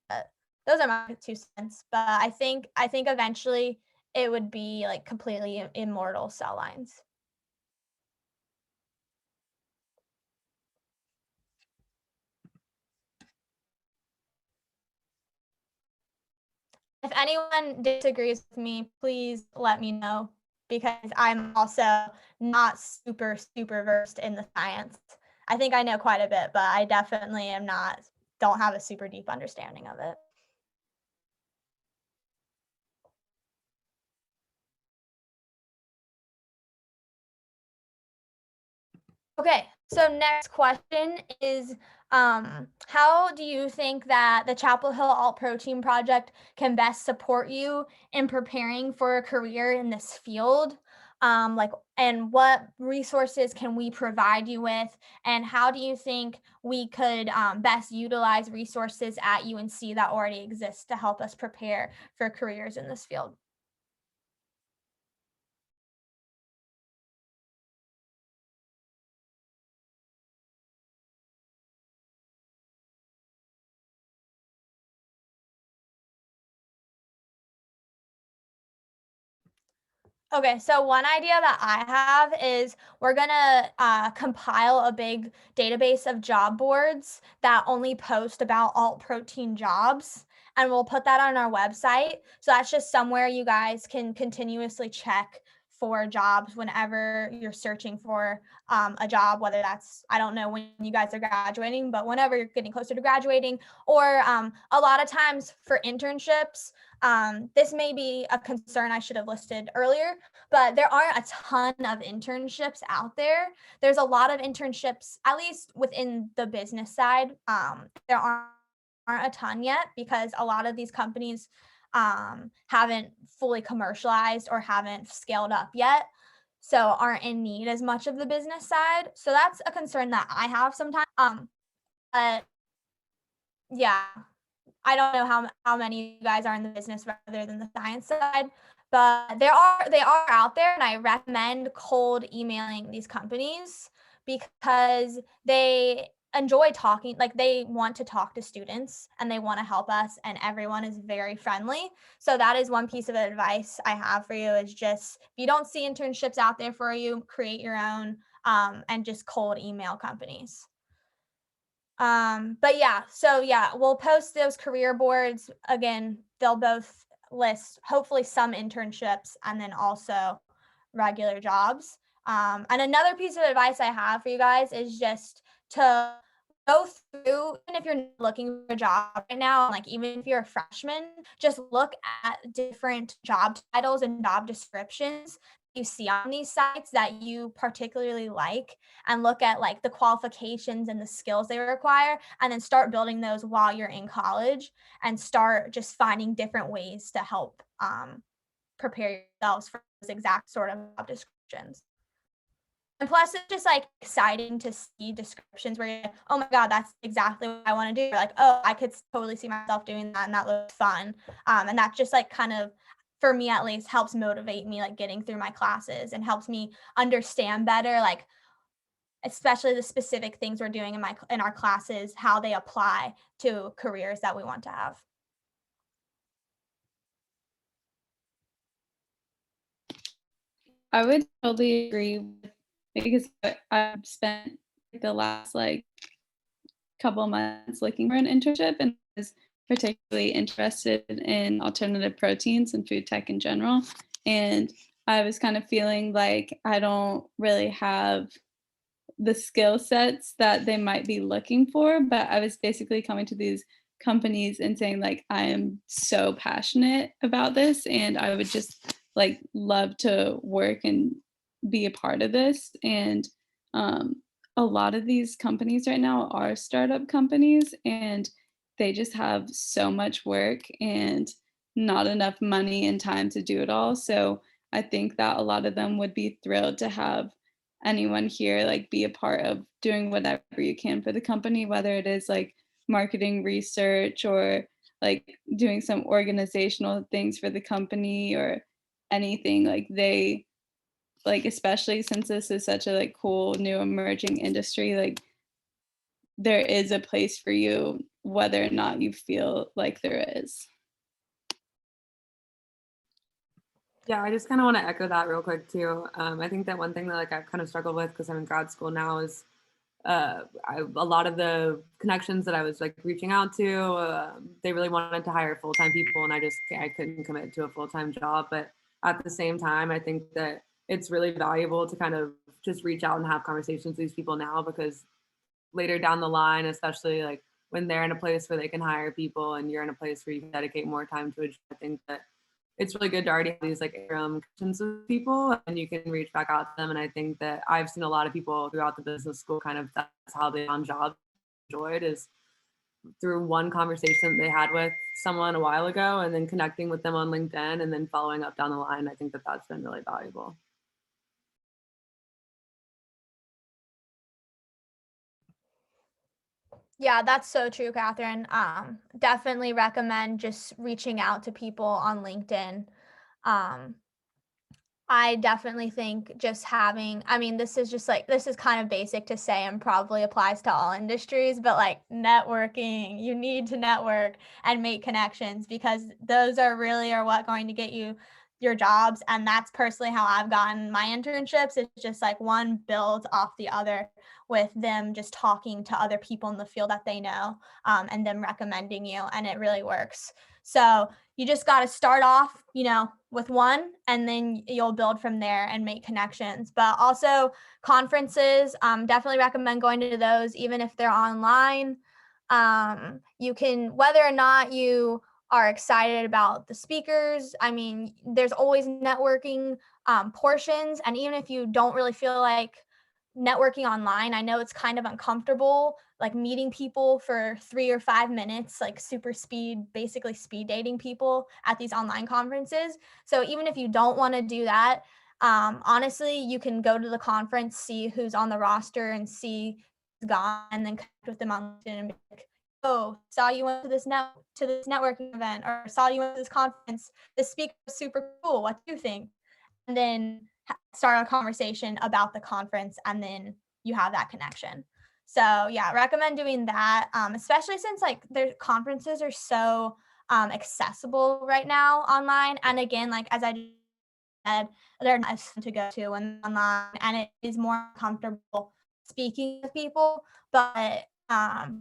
But those are my 2 cents. But I think eventually it would be like completely immortal cell lines. If anyone disagrees with me, please let me know because I'm also not super versed in the science. I think I know quite a bit, but I definitely don't have a super deep understanding of it. Okay, so next question is, how do you think that the Chapel Hill Alt Protein Project can best support you in preparing for a career in this field? And what resources can we provide you with? And how do you think we could best utilize resources at UNC that already exist to help us prepare for careers in this field? Okay, so one idea that I have is we're gonna compile a big database of job boards that only post about alt protein jobs, and we'll put that on our website. So that's just somewhere you guys can continuously check for jobs whenever you're searching for a job, whether that's, I don't know when you guys are graduating, but whenever you're getting closer to graduating, or a lot of times for internships. This may be a concern I should have listed earlier, but there aren't a ton of internships out there. There's a lot of internships, at least within the business side. There aren't a ton yet because a lot of these companies haven't fully commercialized or haven't scaled up yet, so aren't in need as much of the business side. So that's a concern that I have sometimes. But yeah, I don't know how many of you guys are in the business rather than the science side, but they are out there, and I recommend cold emailing these companies because they enjoy talking, like they want to talk to students and they want to help us, and everyone is very friendly. So that is one piece of advice I have for you, is just if you don't see internships out there for you, create your own, and just cold email companies. But yeah, so yeah, we'll post those career boards. Again, they'll both list hopefully some internships and then also regular jobs. And another piece of advice I have for you guys is just to go through, even if you're not looking for a job right now, like even if you're a freshman, just look at different job titles and job descriptions you see on these sites that you particularly like, and look at like the qualifications and the skills they require, and then start building those while you're in college, and start just finding different ways to help prepare yourselves for those exact sort of job descriptions. And plus, it's just like exciting to see descriptions where you're like, oh my God, that's exactly what I want to do. Or like, oh, I could totally see myself doing that, and that looks fun. And that just like kind of, for me at least, helps motivate me like getting through my classes, and helps me understand better, like especially the specific things we're doing in our classes, how they apply to careers that we want to have. I would totally agree because I've spent the last like couple months looking for an internship, and was particularly interested in alternative proteins and food tech in general. And I was kind of feeling like I don't really have the skill sets that they might be looking for, but I was basically coming to these companies and saying like, I am so passionate about this and I would just like love to work and be a part of this. And a lot of these companies right now are startup companies, and they just have so much work and not enough money and time to do it all. So I think that a lot of them would be thrilled to have anyone here like be a part of doing whatever you can for the company, whether it is like marketing research or like doing some organizational things for the company or anything. Like they, like especially since this is such a like cool new emerging industry, like there is a place for you whether or not you feel like there is. Yeah, I just kind of want to echo that real quick too. I think that one thing that like I've kind of struggled with because I'm in grad school now is a lot of the connections that I was like reaching out to, they really wanted to hire full-time people, and I couldn't commit to a full-time job. But at the same time, I think that it's really valuable to kind of just reach out and have conversations with these people now, because later down the line, especially like when they're in a place where they can hire people and you're in a place where you can dedicate more time to it, I think that it's really good to already have these like connections with people and you can reach back out to them. And I think that I've seen a lot of people throughout the business school, kind of that's how they found jobs enjoyed, is through one conversation they had with someone a while ago and then connecting with them on LinkedIn and then following up down the line. I think that that's been really valuable. Yeah, that's so true, Catherine. Definitely recommend just reaching out to people on LinkedIn. I definitely think just having, I mean, this is kind of basic to say and probably applies to all industries, but like networking, you need to network and make connections, because those are what going to get you your jobs. And that's personally how I've gotten my internships. It's just like one builds off the other, with them just talking to other people in the field that they know, and them recommending you, and it really works. So you just got to start off, with one, and then you'll build from there and make connections. But also conferences, definitely recommend going to those, even if they're online. You can, whether or not you are excited about the speakers, I mean, there's always networking portions. And even if you don't really feel like networking online, I know it's kind of uncomfortable, like meeting people for 3 or 5 minutes, like super speed, basically speed dating people at these online conferences. So even if you don't want to do that, honestly, you can go to the conference, see who's on the roster and see who's gone, and then connect with them on LinkedIn and be like, oh, saw you went to this networking event, or saw you went to this conference. This speaker was super cool. What do you think? And then start a conversation about the conference, and then you have that connection. So yeah, recommend doing that, especially since like their conferences are so accessible right now online. And again, like as I said, they're nice to go to and online, and it is more comfortable speaking with people. But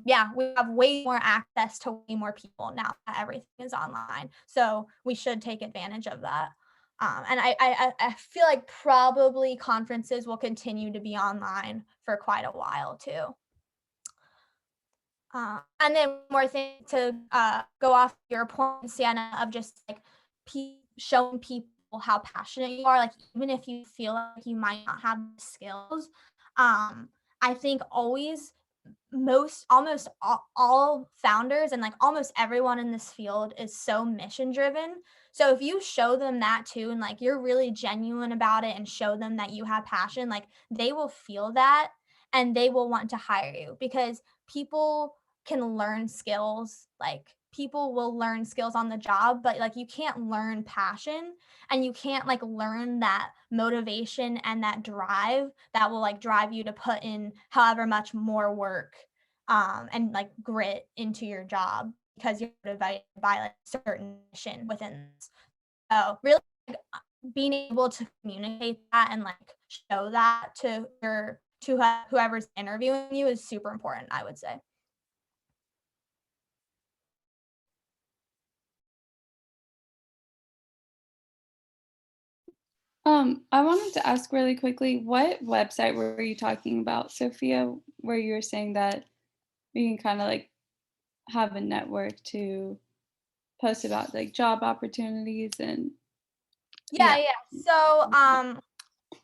yeah, we have way more access to way more people now that everything is online. So we should take advantage of that. And I feel like probably conferences will continue to be online for quite a while too. And then one more thing to go off your point, Sienna, of just like showing people how passionate you are, like even if you feel like you might not have the skills. I think always almost all founders and like almost everyone in this field is so mission driven. So if you show them that too, and like you're really genuine about it and show them that you have passion, like they will feel that and they will want to hire you, because people can learn skills, like people will learn skills on the job, but like you can't learn passion, and you can't like learn that motivation and that drive that will like drive you to put in however much more work and like grit into your job, because you're motivated by like certain mission within this. So really like, being able to communicate that and like show that to whoever's interviewing you is super important, I would say. I wanted to ask really quickly, what website were you talking about, Sophia, where you were saying that we can kind of like have a network to post about like job opportunities and yeah. So on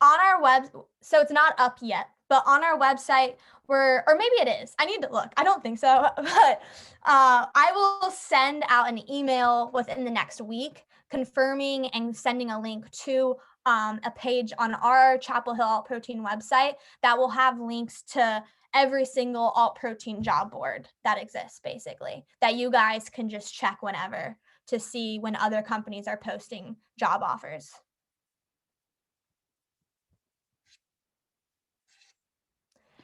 our web, so it's not up yet, but on our website, or maybe it is. I need to look. I don't think so, but I will send out an email within the next week confirming and sending a link to a page on our Chapel Hill Alt Protein website that will have links to every single alt protein job board that exists, basically, that you guys can just check whenever to see when other companies are posting job offers.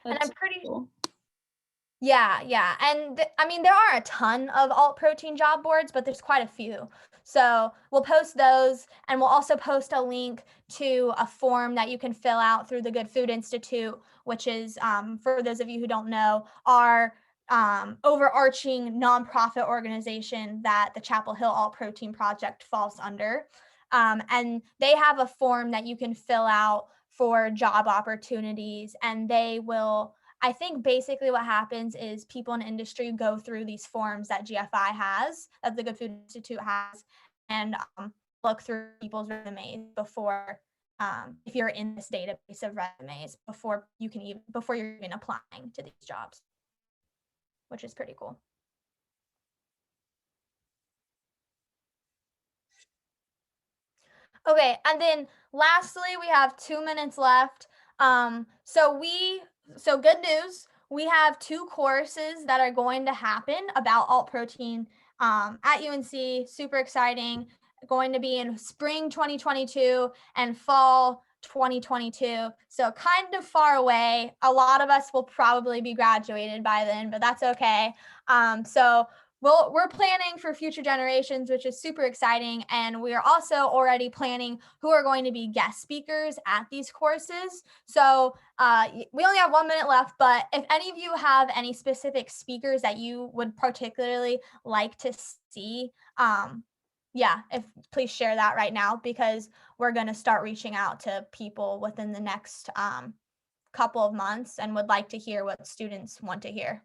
And I'm pretty cool. Yeah. And I mean, there are a ton of alt protein job boards, but there's quite a few. So we'll post those, and we'll also post a link to a form that you can fill out through the Good Food Institute, which is, for those of you who don't know, our overarching nonprofit organization that the Chapel Hill Alt Protein Project falls under. And they have a form that you can fill out for job opportunities, and they will, I think basically what happens is people in industry go through these forms that GFI has, that the Good Food Institute has, and look through people's resumes before, if you're in this database of resumes, before you're even applying to these jobs, which is pretty cool. Okay, and then lastly, we have 2 minutes left. So good news, we have 2 courses that are going to happen about alt protein at UNC. Super exciting. Going to be in spring 2022 and fall 2022. So kind of far away. A lot of us will probably be graduated by then, but that's okay. So we're planning for future generations, which is super exciting. And we are also already planning who are going to be guest speakers at these courses. So we only have 1 minute left, but if any of you have any specific speakers that you would particularly like to see, please share that right now, because we're going to start reaching out to people within the next couple of months and would like to hear what students want to hear.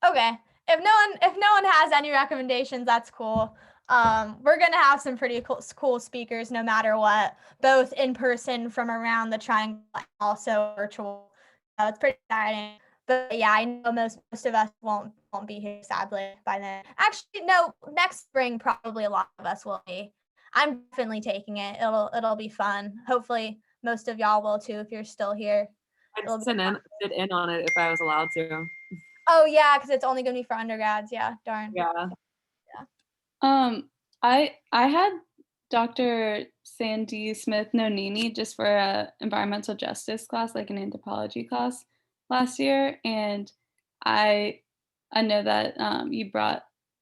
Okay. If no one has any recommendations, that's cool. We're gonna have some pretty cool speakers no matter what, both in person from around the triangle and also virtual. So it's pretty exciting. But yeah, I know most of us won't be here sadly by then. Actually, no, next spring probably a lot of us will be. I'm definitely taking it. It'll be fun. Hopefully most of y'all will too if you're still here. I'd sit in on it if I was allowed to. Oh yeah, because it's only gonna be for undergrads. Yeah, darn. Yeah. I had Dr. Sandy Smith Nonini just for a environmental justice class, like an anthropology class last year, and I know that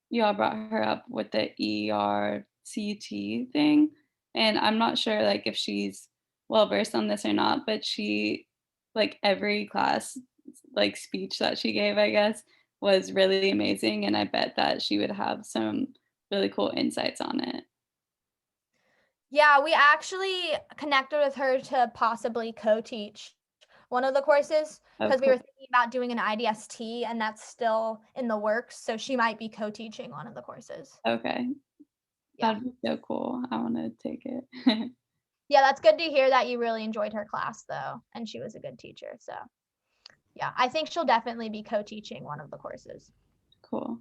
you all brought her up with the ERCT thing, and I'm not sure like if she's well versed on this or not, but she like every class like speech that she gave, I guess, was really amazing, and I bet that she would have some really cool insights on it. Yeah, we actually connected with her to possibly co-teach one of the courses because we were thinking about doing an IDST and that's still in the works. So she might be co-teaching one of the courses. Okay. Yeah. That'd be so cool. I want to take it. Yeah, that's good to hear that you really enjoyed her class though, and she was a good teacher. So yeah, I think she'll definitely be co-teaching one of the courses. Cool.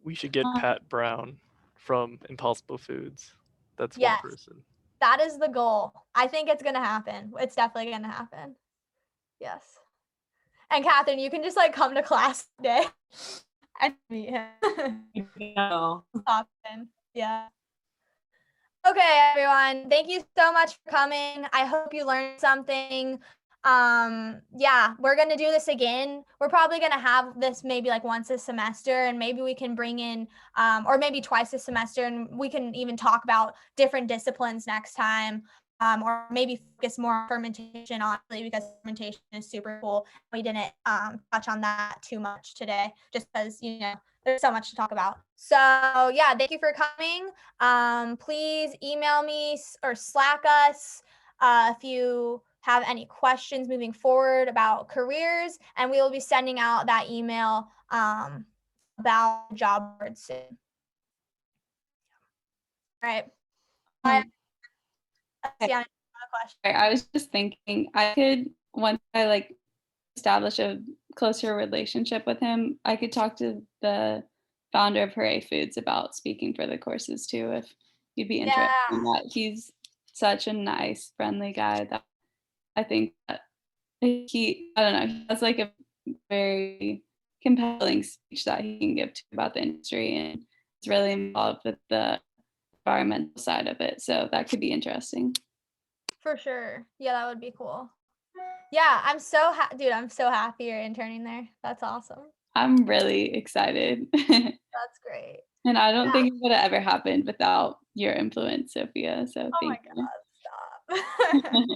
We should get Pat Brown from Impossible Foods. That's Yes. one person. That is the goal. I think it's gonna happen. It's definitely gonna happen. Yes. And Catherine, you can just like come to class today and meet him. No. Often. Yeah. Okay, everyone. Thank you so much for coming. I hope you learned something. Yeah, we're gonna do this again. We're probably gonna have this maybe like once a semester, and maybe we can bring in or maybe twice a semester, and we can even talk about different disciplines next time. Or maybe focus more on fermentation, honestly, because fermentation is super cool. We didn't touch on that too much today, just because there's so much to talk about. So yeah, thank you for coming. Please email me or Slack us if you have any questions moving forward about careers, and we will be sending out that email about job boards soon. All right. Bye. Yeah, I was just thinking I could, once I like establish a closer relationship with him, I could talk to the founder of Hooray Foods about speaking for the courses too, if you'd be interested in that. He's such a nice, friendly guy that I think that he has like a very compelling speech that he can give to about the industry, and it's really involved with the environmental side of it. So that could be interesting. For sure. Yeah, that would be cool. Yeah, I'm so happy you're interning there. That's awesome. I'm really excited. That's great. And I don't think it would have ever happened without your influence, Sophia. So thank you. Stop.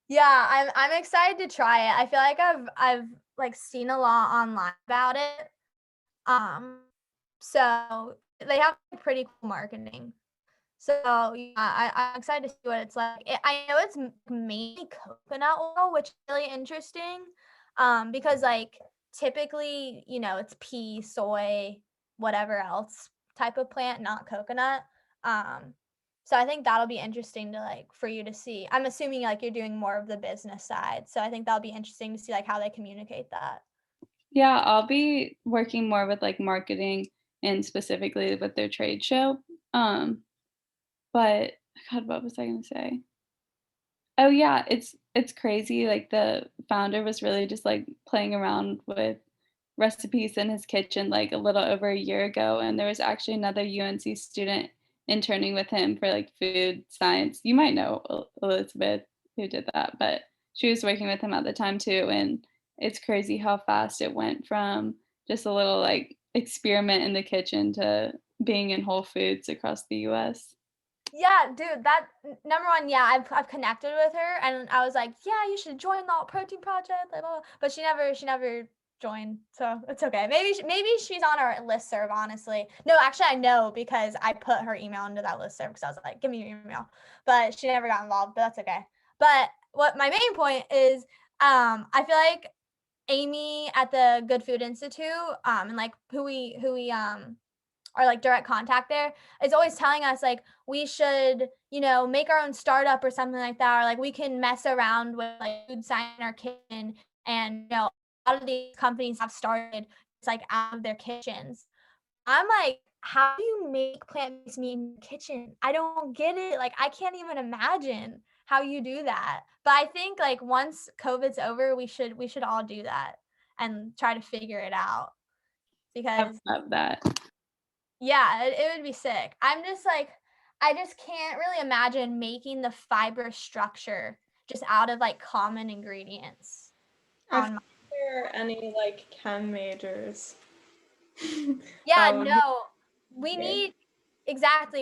Yeah, I'm excited to try it. I feel like I've like seen a lot online about it. So they have pretty cool marketing. So yeah, I'm excited to see what it's like. I know it's mainly coconut oil, which is really interesting. Because like typically, it's pea, soy, whatever else type of plant, not coconut. So I think that'll be interesting to like for you to see. I'm assuming like you're doing more of the business side. So I think that'll be interesting to see like how they communicate that. Yeah, I'll be working more with like marketing and specifically with their trade show. But God, what was I gonna say? Oh yeah, it's crazy. Like the founder was really just like playing around with recipes in his kitchen like a little over a year ago, and there was actually another UNC student interning with him for like food science. You might know Elizabeth who did that, but she was working with him at the time too, and it's crazy how fast it went from just a little like experiment in the kitchen to being in Whole Foods across the US. Yeah, dude, that number one, yeah, I've connected with her and I was like, yeah, you should join the All Protein Project, blah, blah, blah. But she never joined, so it's okay. Maybe she's on our listserv, honestly. No, actually, I know because I put her email into that listserv because I was like, give me your email. But she never got involved, but that's okay. But what my main point is, I feel like Amy at the Good Food Institute, and like who we are like direct contact there, is always telling us like we should, make our own startup or something like that, or like we can mess around with like food science in our kitchen. And a lot of these companies have started it's like out of their kitchens. I'm like, how do you make plant-based meat in your kitchen? I don't get it. Like, I can't even imagine how you do that. But I think like once COVID's over, we should all do that and try to figure it out. I Because love that. yeah, it would be sick. I'm just like, I just can't really imagine making the fiber structure just out of like common ingredients. I On think there are any like chem majors. Yeah, That would be no, we great.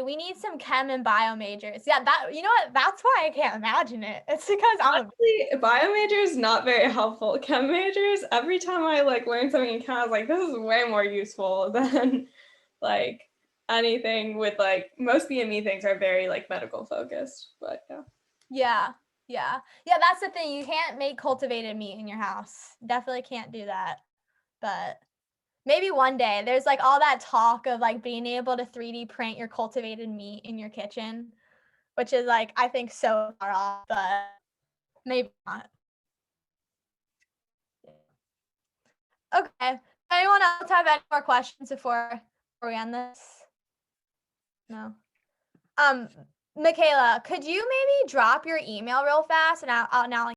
we need some chem and bio majors. Yeah, you know what? That's why I can't imagine it. It's because I'm Honestly, bio majors not very helpful. Chem majors, every time I like learn something in chem, I was like, this is way more useful than like anything with like most BME things are very like medical focused. But yeah. Yeah, that's the thing. You can't make cultivated meat in your house. Definitely can't do that. But maybe one day. There's like all that talk of like being able to 3D print your cultivated meat in your kitchen, which is like, I think so far off, but maybe not. Okay. Does anyone else have any more questions before we end this? No. Michaela, could you maybe drop your email real fast and I'll now